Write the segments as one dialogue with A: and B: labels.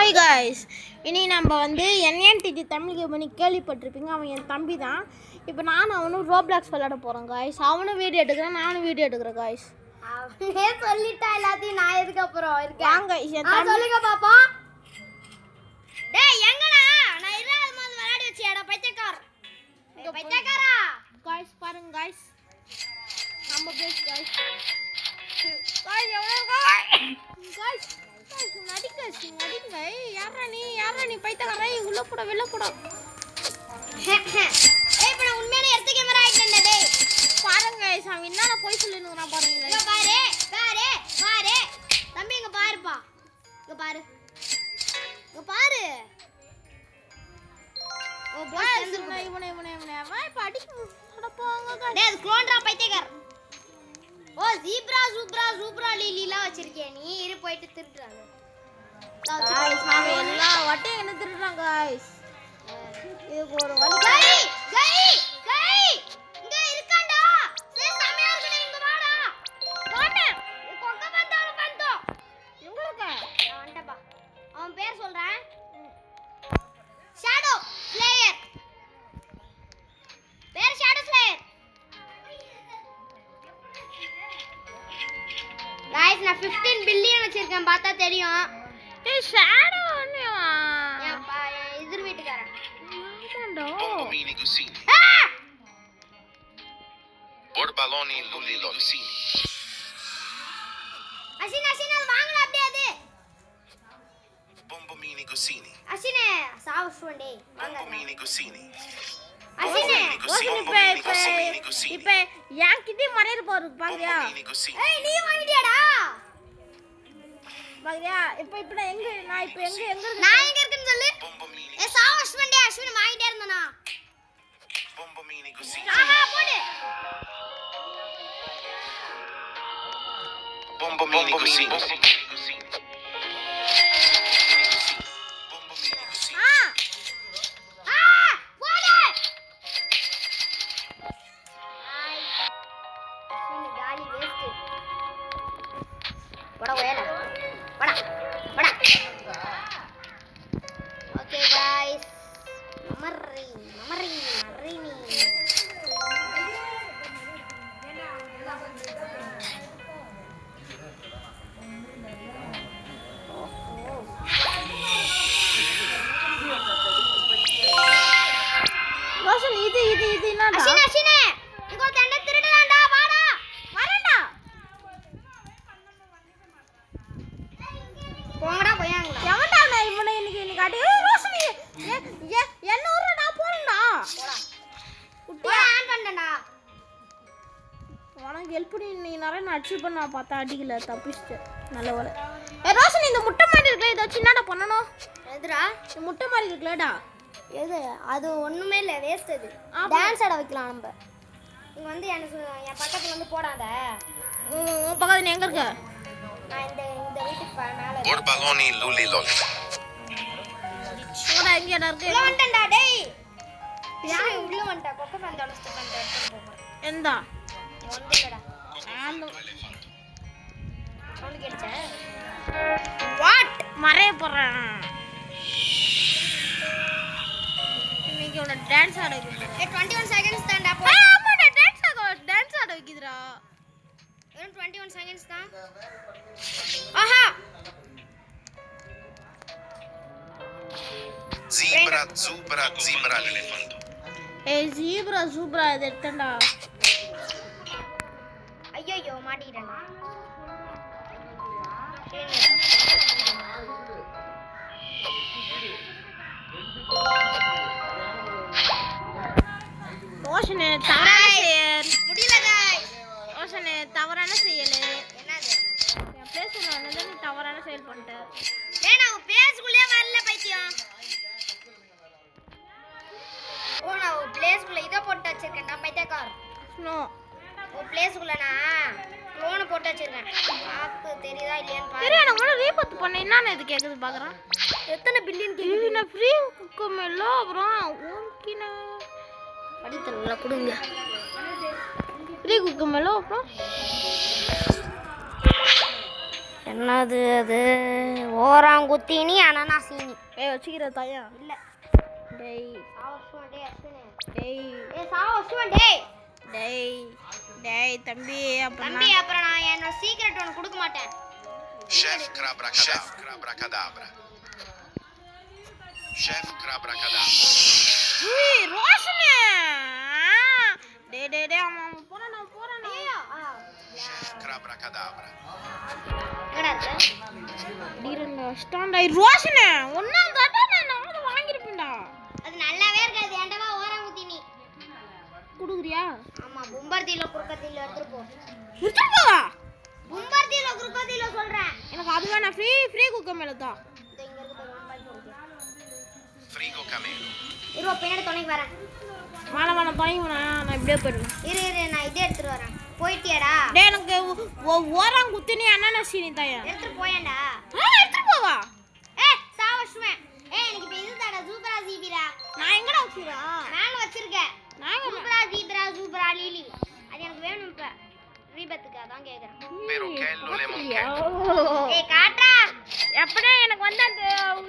A: Hi guys, இனி நம்ம வந்து என்என்டிடி தமிழ் கேம் கேள்விப்பட்டிருப்பீங்க. அவன் என் தம்பி தான். இப்போ நானும் அவனும் ரோப்ளாக்ஸ் விளையாட போகிறோம் காய்ஸ். அவனும் வீடியோ எடுக்கிறேன், நானும் வீடியோ எடுக்கிறேன் காய்ஸ்.
B: சொல்லிட்டா எல்லாத்தையும் நான் எதுக்கு அப்புறம் இருக்கேன்.
A: வாங்க
B: சொல்லுங்க பாப்பா. டேய் எங்கடா நான் இராது மாதிரி விளையாடி வச்சியடா பைத்தியக்கார. பைத்தியக்காரா
A: காய்ஸ் பாருங்க காய்ஸ், நம்ம பேஸ் காய்ஸ். காய்ஸ் எவ்வளோ காய்ஸ் நடிங்க. யாரா நீ பைத்தியக்காரா? உள்ள போட வெளில போட.
B: ஏய் இப்ப நான் உண்மையான எர்த் கேமரா ஆயிட்டேன்டா. டேய்
A: பாருங்க गाइस, அவன் என்னடா போய் சொல்லினுங்கறான் பாருங்க.
B: இங்க பாரு தம்பி, இங்க பாருப்பா. இங்க பாரு ஓ பாஸ் வந்துருங்க.
A: இவனே வாய் படிக்கு அட போங்க गाइस.
B: டேய் அது க்ளோன்ரா பைத்தியக்கார. ஓ ஜீப்ரா லீலிலாம் வச்சிருக்கே நீ. இரு போயிட்டு திருடுறாங்க
A: गाइस. அவன் எல்லா வாட்டியும் என்ன திருடுறான் गाइस. இது ஒரு வழி.
B: கை இங்க இருக்கான்டா. சே சமையா இருக்கு, இங்க வாடா. வாடா கொக்க வந்தோ
A: எங்களுக்கு
B: நான் வந்துட்டப்பா. அவன் பேர் சொல்றேன். Shadow slayer. பேர் ஷேடோ ஸ்லேயர். गाइस நான் 15 பில்லியன் வச்சிருக்கேன், பார்த்தா தெரியும்.
A: ஏய் ஷேடோ என்னவா?
B: எதிர் வீட்டுக்காரன்.
C: Bombomini Gusini. Borbaloni Luli Lolsini.
B: Asin அது வாங்கடா அப்படியே அது.
C: Bombomini Gusini.
B: அசினே சாவுஸ்வண்டே வாங்க.
C: Bombomini Gusini.
B: அசினே
A: இப்ப யாக்கிட்டே மறைய போறது பாக்குறியா?
C: Bombomini Gusini.
B: ஏய் நீ வாங்கிட்டியாடா?
A: பாக்குறியா? இப்ப நான் எங்க இருக்கு?
B: நான் எங்க இருக்கேன்னு சொல்லு.
C: Bombomini.
B: ஏ சாவுஸ்வண்டே அஸ்வின் வாங்கிட்டே இருந்தானா?
C: Bombomini Gusini.
B: ஆஹா போடு.
C: Bombomini Gusini. Bombomini Gusini.
B: போடு. அஸ்வின் காலி வேஸ்ட். போடா வேல. போடா. Okay guys. மமரி நீ.
A: ரோஷன் இது என்னடா?
B: அசினே இங்க ஒரு தண்ட திருடலாம்டா. வாடா.
A: வரேன்டா.
B: போங்கடா போயாங்கடா.
A: எவன்டா நான் இவனை இன்னைக்கு அடி. ரோஷன் என்ன ஊரு நான் போறேன்டா.
B: போடா ஆன் பண்ணடா.
A: உனக்கு ஹெல்ப் பண்ணி நீ நிறைய அச்சீவ் பண்ண பார்த்தா அடிக்கல, தப்பிச்சிட்டு நல்ல வேலை. ரோஷன் இந்த முட்டை மாதிரி இருக்குல்ல, இதை வச்சு என்னடா பண்ணணும்?
B: எதுடா
A: இந்த முட்டை மாதிரி இருக்குல்லடா,
B: எது? அது ஒண்ணுமே இல்ல, வேஸ்ட் அது. டான்ஸ் ஆட வைக்கலாம் நம்ம. இங்க வந்து எனக்கு என் பக்கத்துல வந்து போடாத.
A: உன் பக்கத்துல நீ எங்க இருக்க?
B: நான் இந்த வீட்டுக்கு மேல
C: Borbaloni Luli Lol.
A: போடா, எங்கடா இருக்கு?
B: உள்ள வந்துட்டேன்டா. டேய் யாரு உள்ள வந்துட்டா? கொக்க பந்தால ஸ்டெப் பண்ணிட்டு எடுத்து போறேன்.
A: எந்தா
B: வந்துடா.
A: ஆந்து
B: சவுண்ட் கேட்சே.
A: வாட் மறைய போறேன். இன்னைக்கு உன டான்ஸ் ஆட வைக்கிறேன்.
B: 21 செகண்ட்ஸ் தான்டா.
A: ஆமாடா, டான்ஸ் ஆட வைக்கிறா.
B: வெறும் 21 செகண்ட்ஸ் தான். ஆஹா
C: Zebra elephant.
A: ஏய் ஜீப்ரா இது எடுத்தேன்டா.
B: ஐயோ மாட்டிட்டேன்.
A: ரோஷனே தவறான செயல்.
B: முடியல गाइस.
A: ரோஷனே தவறான செயல்.
B: என்னது?
A: என் பேசுறேன், நீ தவறான செயல் பண்ணிட்ட.
B: டேய் நான் பிளேஸ்க்குள்ளே வரல பைத்தியம். ஓ நான் பிளேஸ்க்குள்ள இத போட்டு வச்சிருக்கேன் நான் பைத்தியக்கார.
A: நோ
B: ஓ பிளேஸ்க்குள்ள நான் க்ளோன் போட்டு வச்சிருக்கேன். பாத்து தெரியுதா இல்லையான்னு பாரு.
A: சரி, நான் உன ரீபோர்ட் பண்ண என்னன்னு இது கேக்குது பாக்குறேன்.
B: எத்தனை பில்லியன்
A: இது நான் ஃப்ரீ குக்கமெல்ல அப்புறம் ஓம்கினா
B: படித்தல கொடுங்க.
A: ஃப்ரீ குக்கமெல்ல அப்புறம்
B: என்னது அது? ஓராங்குத்தினி அனானாசீனி.
A: ஏய் வச்சுக்கிற தாயா
B: இல்ல.
A: டேய்
B: சாவசுவன் டேய் அஸ்வினே.
A: டேய்
B: ஏய் சாவசுவன் டேய்.
A: டேய் டேய் தம்பி
B: தம்பி அப்புறம் நான் என்னோட சீக்ரெட் ஒன்னு கொடுக்க மாட்டேன்.
C: Chef Crabra-Cadabra. Chef Crabra-Cadabra.
A: ஏய் ரோஷனே டேய் அவன் போறானே
B: ஐயோ.
C: Chef Crabra-Cadabra.
B: என்னடா இது?
A: டீரன் ஸ்டாண்ட் ஐ ரோஷனே ஒண்ணாம் தாட்டா நான் வாங்கிருப்பேன்டா.
B: அது நல்லாவே இருக்காது. ஏண்டவா ஓராங்குத்தினி.
A: குடுக்குறியா?
B: ஆமா பும்பர்தில குறுக்கத்தில எடுத்துட்டு போ.
A: எடுத்துட்டு போவா?
B: பும்பர்தில குறுக்கத்தில சொல்றேன்.
A: எனக்கு அது வேணா ஃப்ரீ குக்க மேல தான்.
B: இந்த இங்க இருக்கு 1.4.
C: Frigo Camelo.
B: இரு பின்னாடி துணைக்கு வரேன்.
A: வேணாம் தாய்ங்கண்ணா நான் இப்படியே போயிடுவேன்.
B: இரு நான் இதே எடுத்துட்டு வரேன். போயிட்டியாடா?
A: டேய் எனக்கு ஓராங் குத்தினி அண்ணா சீனி தாயா.
B: எடுத்துட்டு போயேன்டா.
A: எடுத்துட்டு போவா?
B: ஏய் சாவசுவன். ஏய் எனக்கு இப்ப இதுதாடா சூப்பரா ஜீபிரா.
A: நான் எங்கடா வச்சிரேன்?
B: மேல வச்சிருக்கேன்.
A: நான்
B: சூப்பரா ஜீப்ரா லீலி. அது எனக்கு வேணும் இப்ப. ரீபத்துக்கு அதான் கேக்குறேன்.
C: Perochello Lemoncello.
B: ஏய் காட்றா.
A: எப்படே எனக்கு வந்து அந்த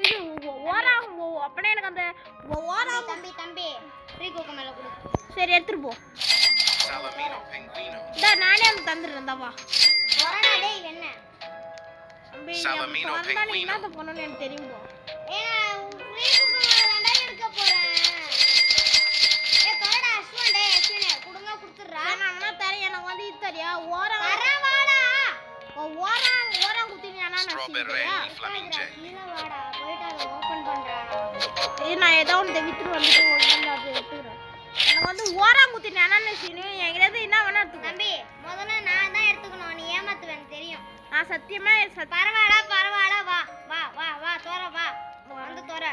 A: இது ஓராங் அப்படே எனக்கு அந்த ஓராங்
B: தம்பி ஃப்ரீ கோக்கு மேல கொடு.
A: சரி எடுத்துட்டு போ.
C: Salamino Pinguino.
A: நானே அந்த தந்துறேன் தவா.
B: வரடா டேய் வெண்ண.
A: தம்பி
C: Salamino Pinguino.
A: என்ன பண்ணனும் எனக்கு தெரியும் போ.
B: ஏய் ஃப்ரீ கோக்கு மேல தான்டா எடுக்க போறேன். ஏய் தரடா அஸ்வன் டேய் அஸ்வனே குடுங்க குடுத்துறா.
A: நான் அண்ணா தரேன் எனக்கு வந்து இது தரியா ஓராங்
B: வரவாடா.
A: ஓராங் குத்தினி அண்ணா
C: Strawberry Flamingelli.
B: கீழ வாடா. போய்ட்டு அத ஓபன் பண்றா.
A: இது நான் ஏதோ ஒன்று வித்துட்டு வந்துட்டு வந்து அது எடுத்துக்கிறேன். எனக்கு வந்து ஓராங் குத்தினி அண்ணா சீனி எங்கிட்ட என்ன வேணா எடுத்துக்கோ.
B: தம்பி முதல்ல நான் தான் எடுத்துக்கணும். நீ ஏமாத்துவேன்னு தெரியும்.
A: நான் சத்தியமா
B: பரவாடா வா வா வா வா தோற வா வந்து தோற.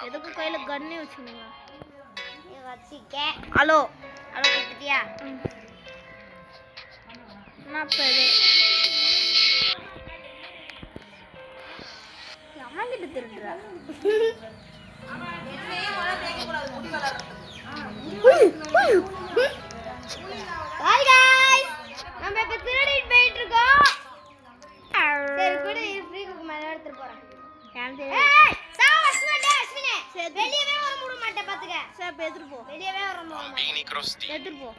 A: எதுக்கு கையில கண்ணி வச்சுக்கீங்க?
B: நீ வச்சிக்க.
A: ஹலோ
B: கொடுத்துட்டியா?
A: என்ன பேரு அம்மாங்கிட்ட திருடுறா?
B: ஹாய் गाइस நம்ம இப்ப திருடிட்டு போயிட்டு இருக்கோம். சரி குடு ஃப்ரீ குக் மேல எடுத்துட்டு போறேன். ஏய் சாவஸ்வடே அஸ்வினே வெளியவே வர மூட மாட்டே பாத்துக்க.
A: சரி எடுத்துட்டு போ.
B: வெளியவே வர மூட மாட்டே.
C: Bambini crostini.
A: எடுத்துட்டு போ.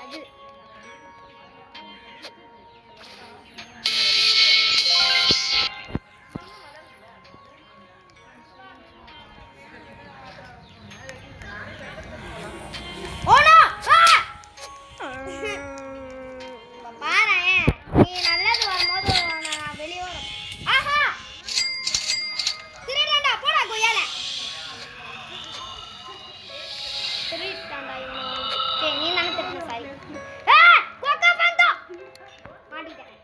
B: அது ஓனா பாரேன். நீ நல்லது வரும்போது நான் வெளிய வரும். ஆஹா திருடண்டா போடா கொய்யால. திருடண்டா இவனோ. சரி நீ தான திருடுன சாரி. கோகா பந்தோ மாட்டிட்டேன்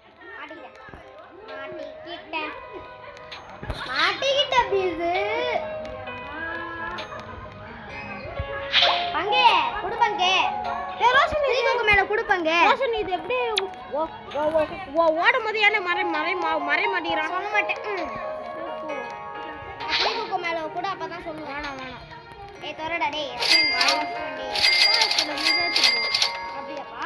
B: பீஸ். பங்கே குடு பங்கே. ஏய் ரோஷன் நீ கோகா மேல குடு பங்கே.
A: ரோஷன் இது எப்படி ஓடும் போது ஏன்னா மறை மாட்டேங்கிறான்?
B: சொல்ல மாட்டேன். கோகா மேல கூட அப்பதான் சொல்லுவேன்.
A: வேணாம்
B: ஏய் தரடா டேய் அப்படியாப்பா?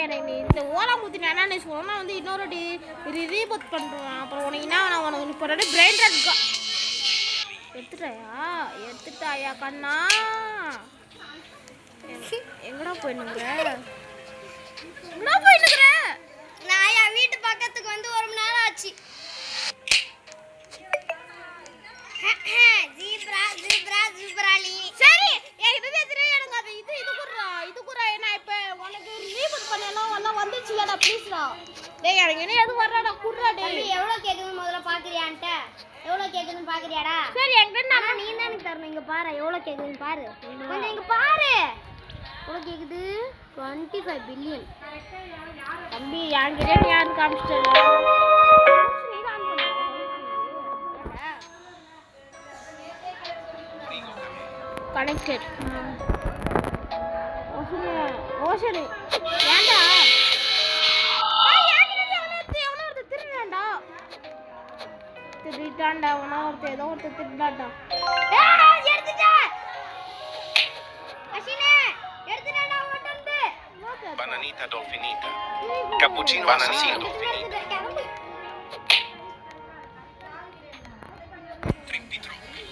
A: எனக்கு இந்த ஓலாம் குத்தி நான் சொன்னா வந்து இன்னொரு ரீபத் பண்ணுறேன். அப்புறம் உனக்கு என்ன நான் உனக்கு இப்போ ரெண்டு பிரைண்டர் இருக்கா எடுத்துட்டாயா கண்ணா? எங்கடா போயினுங்கிற?
B: நான் என் வீட்டு பக்கத்துக்கு வந்து ஒரு மணி நேரம் ஆச்சு. ஜீப்ரா லீ.
A: சரி எனக்கு அது இது குறா என்ன இப்போ உனக்கு ரீபத் பண்ணலாம் எல்லாம் வந்துச்சுலடா ப்ளீஸ்டா. டேய் எனக்கு என்ன எது வர்றடா குறா டேய்.
B: தம்பி எவ்வளவு கேக்குதுன்னு முதல்ல பாக்குறியான்ட்ட? எவ்வளவு கேக்குதுன்னு பாக்குறியாடா?
A: சரி என்கிட்ட
B: ஆனா நீ தான் எனக்கு தரணும். இங்க பாரு எவ்வளவு கேக்குதுன்னு பாரு. கொஞ்சம் இங்க பாரு. எவ்வளவு கேக்குது? 25 பில்லியன்.
A: தம்பி என்கிட்ட யாரும் காமிச்சிட்டல. கனெக்டட். ஓஷனி ஏண்டா திருட்டாண்டா ஏதோ ஒருத்தர் திருட்டாண்டா.
B: எடுத்துட்டா அஷினே எடுத்துட்டாடா ஓட்டந்து.
C: Bananita dolfinita. Cappuccino bananino dolfinita. Trippi troppi.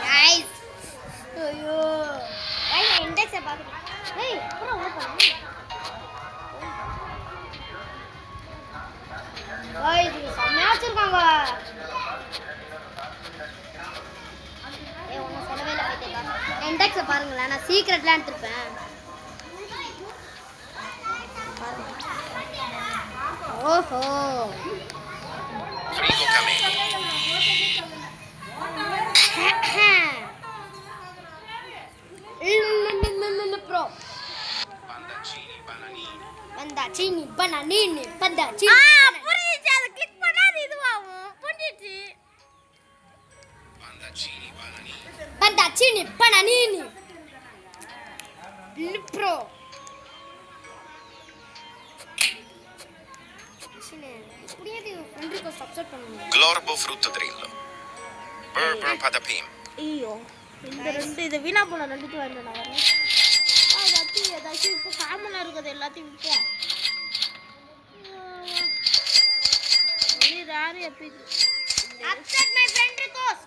B: Guys. ஐயோ. guys நான் இண்டெக்ஸை பார்க்குறேன். ஏய் அப்புறம் ஓப்பன். guys இது செம்மையா வச்சிருக்காங்க. ஏய் ஒன்றும் சொல்லவே இல்லை பைத்தியக்காரன். இண்டெக்ஸை பாருங்களேன், நான் சீக்ரெட்லாம் எடுத்துருப்பேன். ஓஹோ
C: Frigo camelo.
B: Bro
C: Bandaccini bananini.
B: பந்தாச்சீனி பனானீனி
A: ஆ
B: பந்தாச்சீனி
A: புரிஞ்சிச்சு. அதை கிளிக் பண்ணா அது இதுவாகும். புரிஞ்சிச்சு.
C: Bandaccini bananini.
B: பந்தாச்சீனி பனானீனி ப்ரோ இப்படியே ஃப்ரெண்டுக்கு சப்ஸ்கிரைப் பண்ணுங்க.
C: Glorbo frutto trillo. Burr patapim.
A: ஐயோ இந்த ரெண்டு இதை வீணா போன ரெண்டுத்தையும் வந்து நான் வரேன். ஏதாச்சும் இப்போ காமனாக இருக்குது எல்லாத்தையும் விற்போம். Rare epic.
B: Accept my friend request.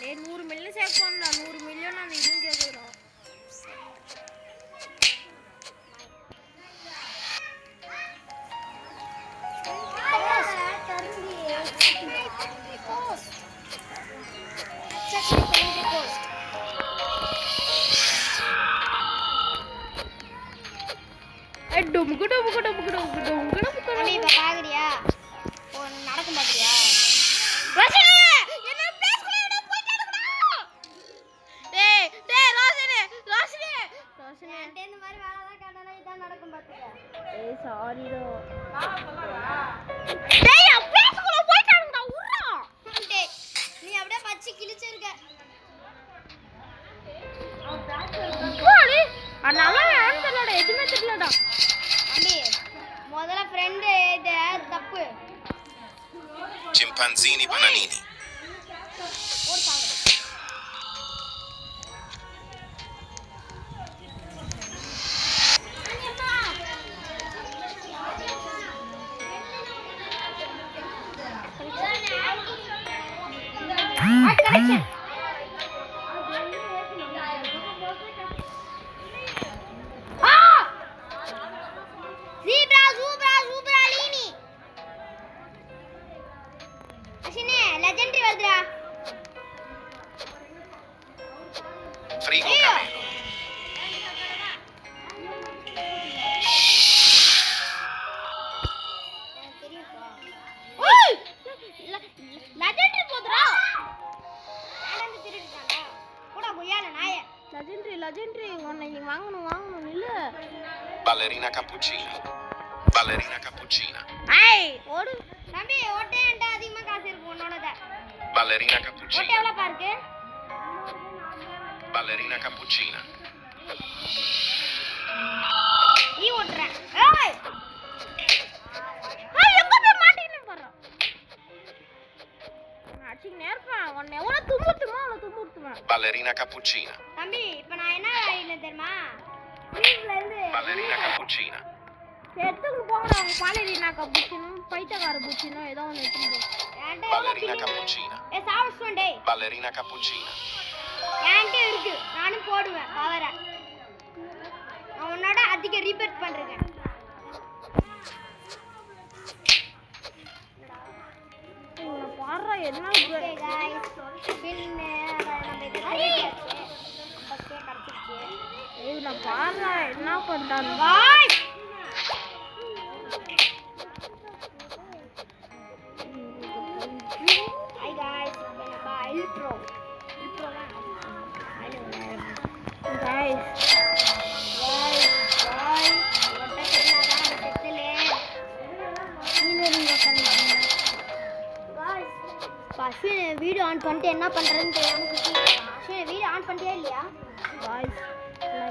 A: 100 million சேர்க்கணும்டா. 100 மில்லியன் அந்த இதுவும் கேட்குறோம். டுமுக்கு டுமுக்கு டுமுக்கு டுமுக்கு டுமுக்கு டுமுக்கு.
B: தம்பி இப்ப பாக்குறியா? ஓ நடக்கும் பாக்குறியா?
A: ரோஷனே என்ன பேஸ்குள்ள என்ன போய்டடா. டேய் டேய் ரோஷனே ரோஷனே ரோஷனே
B: என்கிட்ட இந்த மாதிரி வேலை தான் கேட்டானா இதான் நடக்கும் பாத்துக்க.
A: ஏய் சாரி டோ. டேய் என் பேஸ்குள்ள போய்டடா உர்றா.
B: டேய் நீ அப்படியே பச்சி கிழிச்சிருக்க.
A: போடி அண்ணால ஆன்சர்லடா எதுமே தெரியலடா.
B: தம்பி முதல்ல ஃப்ரெண்ட் இது தப்பு.
C: Chimpanzini bananini.
B: ஓடு சாவு. Correction. Zebra, zebra, zebra, lini. Ashine, legendary வருதுடா.
C: Frigo camelo.
B: எனக்கு தெரியும்ப்பா.
A: ஓய் லெஜெண்டரி போதுடா.
B: நடந்து திருடிட்டான்டா. போடா கொய்யால நாயே.
A: லெஜெண்டரி ஒன்னை நீ வாங்கணும் இல்ல.
C: Ballerina cappuccina. Ballerina cappuccina.
A: ஐய் ஓடு.
B: தம்பி ஓட்டே என்கிட்ட அதிகமா காசு இருக்கு உன்னோடத.
C: Ballerina
B: ஓட்டே
C: cappuccina.
B: எவ்வளவு பாருக்கு?
C: Ballerina cappuccina.
B: நீ ஓட்டுற. ஏய்
A: எங்க போய் மாட்டினேன் பாரு. அச்சி நேர்ப்பா உன்னை எவ்வளவு தும்முத்துமா அவளை தும்முத்துவேன்.
C: Ballerina cappuccina.
B: தம்பி இப்போ நான் என்ன வேலையில தெரியுமா? வீட்ல இருந்து
C: Ballerina cappuccina.
A: எடுத்துட்டு போங்கடா அவங்க பாலரினா கப்புச்சினும் பைத்தகார புச்சினும் ஏதோ ஒன்று எடுத்துட்டு போ.
B: என்கிட்ட
C: Ballerina cappuccina.
B: சாப்பிட்டு டேய்.
C: Ballerina cappuccina.
B: என்கிட்ட இருக்கு. நானும் போடுவேன் பவரை. நான் உன்னோட அதிக ரீபேட் பண்றேன்.
A: இவனை பாடுறா என்ன
B: ஓகே गाइस பின்ன நம்ம இது பண்ணியாச்சு. பக்கே கடிச்சிச்சு.
A: இவனை பாடுறா என்ன பண்றான்.
B: गाइस ஹாய் गाइस இப்போ நம்ம இல்ட்ரோ தான்
A: கைஸ்
B: வீடியோ ஆன் பண்ணிட்டு என்ன பண்றதுன்னு தெரியாம சுத்தி வீடியோ ஆன் பண்ணிட்டியா இல்லையா?
A: கைஸ்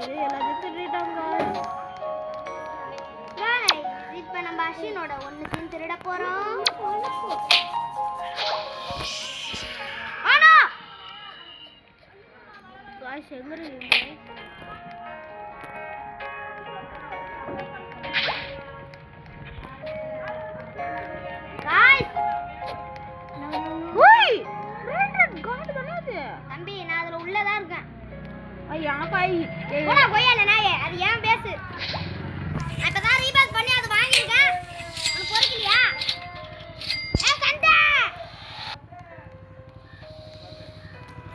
A: இது எல்லாத்தையும் திருடிட்டாங்க.
B: Guys, இப்போ நம்ம அஸ்வினோட ஒன்னு சீன் திருட போறோம். ஆனா
A: गाइस எங்க இருக்கீங்க
B: गाइस
A: ஓய் பிராண்டட் காட் தானே அது
B: தம்பி நான் அதுல உள்ள தான் இருக்கேன்
A: ஐயா பாய்
B: போடா போயல நாயே அது ஏன் பேசு நான் இப்பதான் ரீபாஸ் பண்ணி அது வாங்கிருக்கேன் உனக்கு பொறுக்கலையா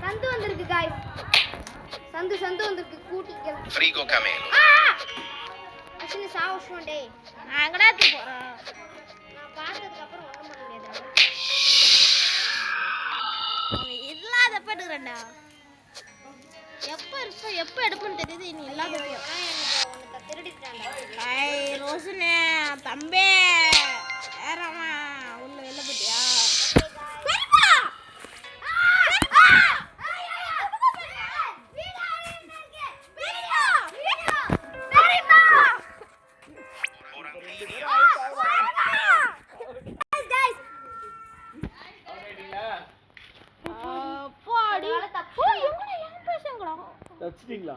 B: சந்து வந்திருக்கு गाइस சந்து வந்திருக்கு கூட்டிக்கல்
C: Frigo camelo.
B: அசினு சாவுஷ்வன் டேய்
A: நான் எங்கடா போறேன்
B: நான் பார்த்ததுக்கு அப்புறம் ஒண்ணும் பண்ண முடியாது
A: அவன் இல்லாத படுறடா எப்ப எடுப்பன்னு தெரியுது நீ இல்லாத
B: உனக்கு திருடிட்டான்டா
A: ஐய் ரோஷனே தம்பி ஏறமா உள்ள வெளில போட்டியா
D: வச்சிட்டீங்களா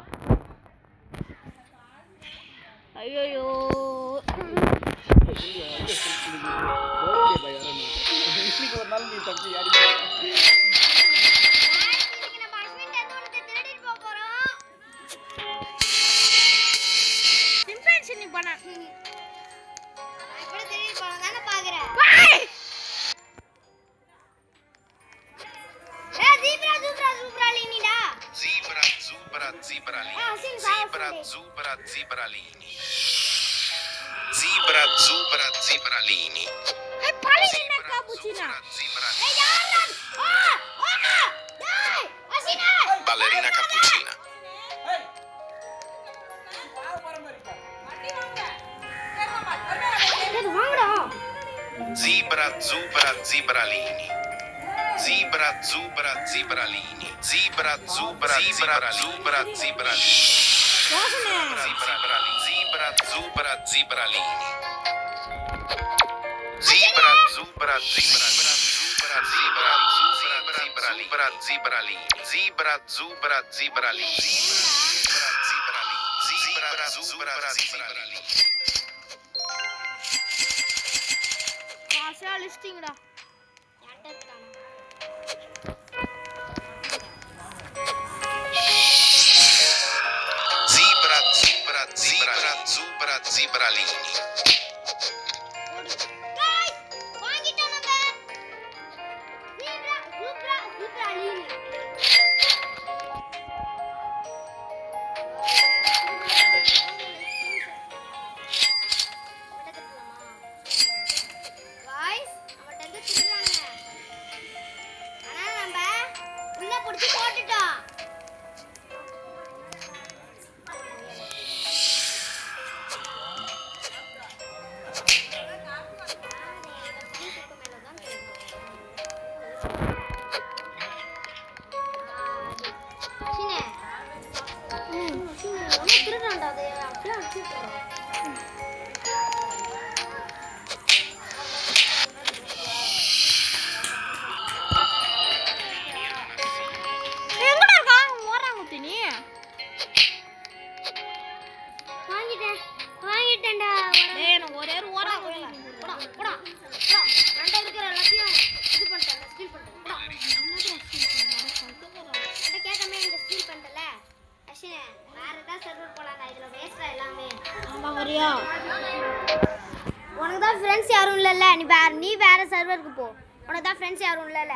A: ஐயோ
D: இன்னைக்கு ஒரு நாள் நீ தப்பி அடிக்க
B: நம்ம அஸ்வின் டெத்தோனத்தை திருடிட்டு போக போறோம்
A: சிம்பன்சி நீ பண்ண
B: எப்படி திருடிட்டு போறோம் தானே பாக்குறேன்
C: Zibralini. Zibralini.
A: Hey, Palina cappuccina.
C: Ballerina cappuccina. Zibralini. Zibralini. Zibralini.
A: லிஸ்டிங்டா
C: Zibralini.
B: உனக்கு தான் ஃப்ரெண்ட்ஸ் யாரும் இல்லைல்ல நீ வேற சர்வருக்கு போ உனக்கு தான் ஃப்ரெண்ட்ஸ் யாரும் இல்லைல்ல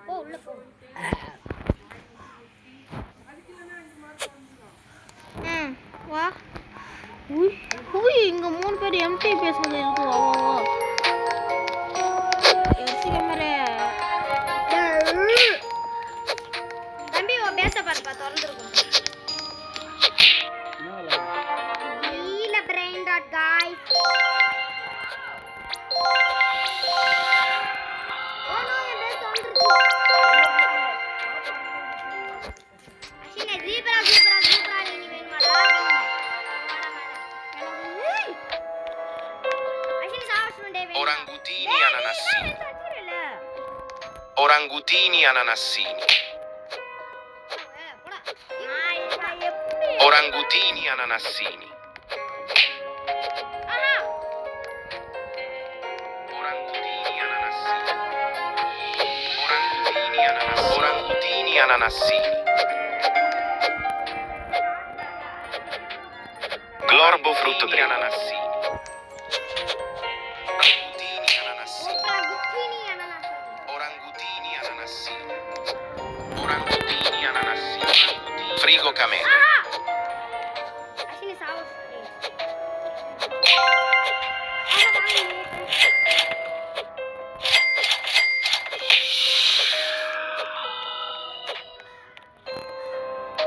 B: போ உள்ள போ
A: வா இங்க 3 பேர் எம்டி பேசுறது இருக்கு வா
B: தம்பி உன் பேச பாருப்பா திறந்துருக்கும் இல்ல பிரெயின் டாட் गाइस ஓனோ என் பேச திறந்துருக்கு அஷினே ஜீப்ரா நீ வேணுமாடா அஷினே சாவஸ்மண்டே வேணும்
C: Orangutini ananassini. Orangutini ananassini. Orangutini ananassini. Orangutini ananassini. Glorbo frutto di ananassini. Orangutini ananassini. Orangutini ananassini. Frigo camelo.
B: Ashwini சாவு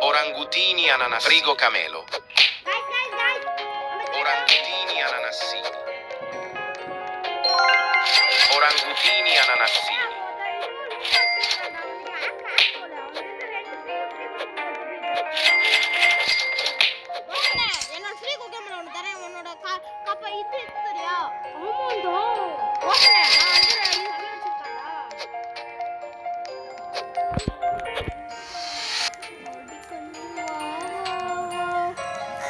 C: Orangutini ananassini. Frigo camelo.
B: guys
C: Orangutini ananassini. Orangutini ananassini.
A: என்னோட free குக்கேமல ஒன்று தரேன் உன்னோட கப்பை இது தெரியா ஆமாண்டா ஓகே நான் வந்து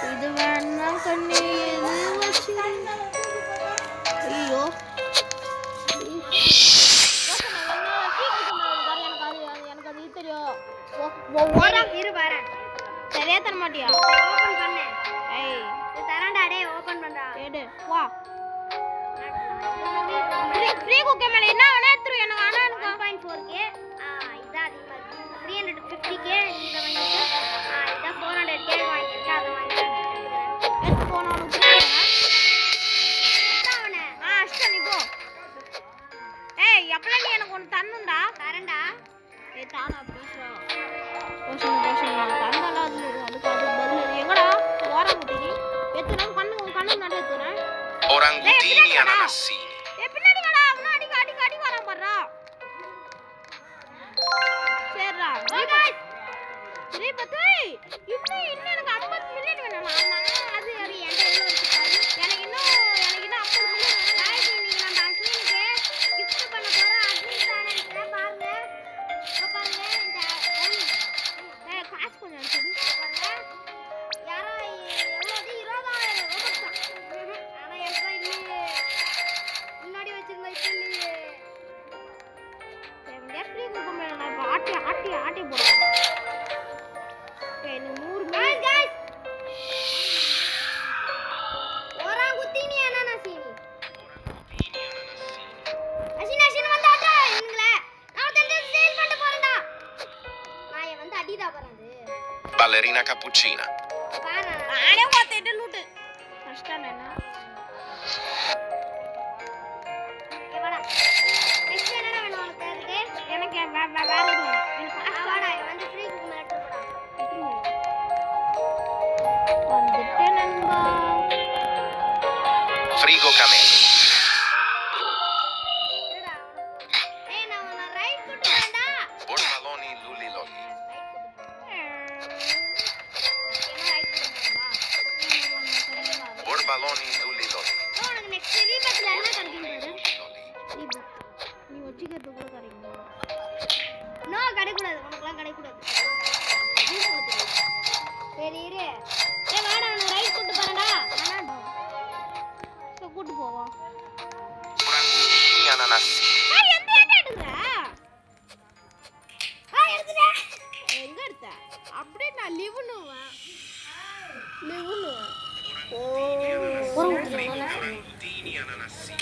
A: இது வேணா கண்ணே இது வச்சு ஐயோ எனக்கு அது தெரியும்
B: இரு பாரு
A: சரியா தர மாட்டியா
B: ஓபன் பண்ணு
A: ஏய்
B: இது தரேன்டா டேய் ஓபன் பண்றா
A: எடு வா ஃப்ரீ குக்கே மேல என்ன வேணா எடுத்துரு எனக்கு ஆனா எனக்கு
B: 1.4k இதா அதிகமா இருக்கு 350k இந்த வாங்கிட்டு இதா 400k வாங்கிட்டு அத வாங்கிட்டேன்
A: எடுத்து போன உனக்கு
B: அவனே
A: அஷ்ட நீ போ ஏய் எப்பல நீ எனக்கு ஒன்னு தரணும்டா
B: தரேன்டா
A: ஏய் தானா ப்ளீஸ்டா போஷன் தரணும்டா அதுக்கு பதில் எங்கடா ஓரம் குட்டிக்கு எத்தனை கண்ணு நட எத்தனை
C: Orangutini ananassini.
A: ஏய் பின்னாடி வாடா அவன அடி வர போறா சரிடா गाइस சரி பத்து இன்னும் எனக்கு 50 மில்லியன் வேணும் அது என்கிட்ட எவ்வளவு இருக்கு பாரு எனக்கு இன்னும் 50 மில்லியன்
B: गाइस இன்னைக்கு நம்ம அஸ்வினுக்கு gift பண்ண போறோம் அஸ்வின் சேனல்ல பாருங்க இந்த
A: ஏய் காசு கொஞ்சம் அனுப்பிடு
B: பாருங்க யாரோ எவ்வளவு 20000 ரூபாய் ஆனா என்கிட்ட இன்னும் முன்னாடி வச்சிருந்த இப்போ இல்லையே
A: ஃப்ரீ குக்க மேல நான் இப்ப ஆட்டி போடுறேன் எனக்கு 100 million
B: guys orangutini ananasini Ashwin வந்தாடா நீங்களே நான் வந்து சேல் பண்ண போறேன்டா நான் வந்து அடிடா போறேன்
C: Ballerina cappuccina.
B: பாரு
A: நானே பார்த்துட்டு லூட்டு கஷ்டம் என்ன
B: வாடா நெக்ஸ்ட் என்னடா வேணும் உனக்கு
A: எனக்கு வேற எதுவும் வேணாம். எனக்கு காசு
B: வாடா இது வந்து ஃப்ரீ குக் மேல எடுத்து போடா
A: வந்துட்டேன் நண்பா
C: Frigo camelo.
B: இருடா ஏய் நான் உன்னை ரைட் கூட்டி வரேன்டா
C: Borbaloni lulli lolli.
B: என்ன ரைட் கூட்டி வரேன்டா
C: Borbaloni lulli lolli.
B: உனக்கு நெக்ஸ்ட் ரீபத்ல என்ன கிடைக்கும் பாரு
C: Lolli.
A: நீ வச்சுக்கிறது கூட கிடைக்கும்
B: நோ கிடைக்கூடாது உனக்குலாம் கிடைக்கூடாது சரி இரு ஏய் வாடா உன்னை ரைட் கூட்டி போறேன்டா
A: வேணாண்டா சரி கூட்டு போவோம்
C: Orangutini ananassini.
A: எந்த ஏட்ட எடுக்கிற
B: எடுத்துட்டேன்
A: எங்க எடுத்த அப்படியே நான் லிவுனுவேன் ஓ
C: Orangutini ananassini.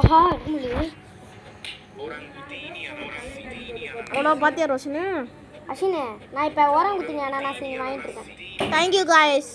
A: ஆஹா இல்லையே
C: Orangutini ananassini.
A: அவ்வளோ பார்த்தியா ரோஷனு
B: அஸ்வினே நான் இப்போ ஓரங்குத்தினி அனானாசி வாங்கிட்டு இருக்கேன்
A: தேங்க்யூ காய்ஸ்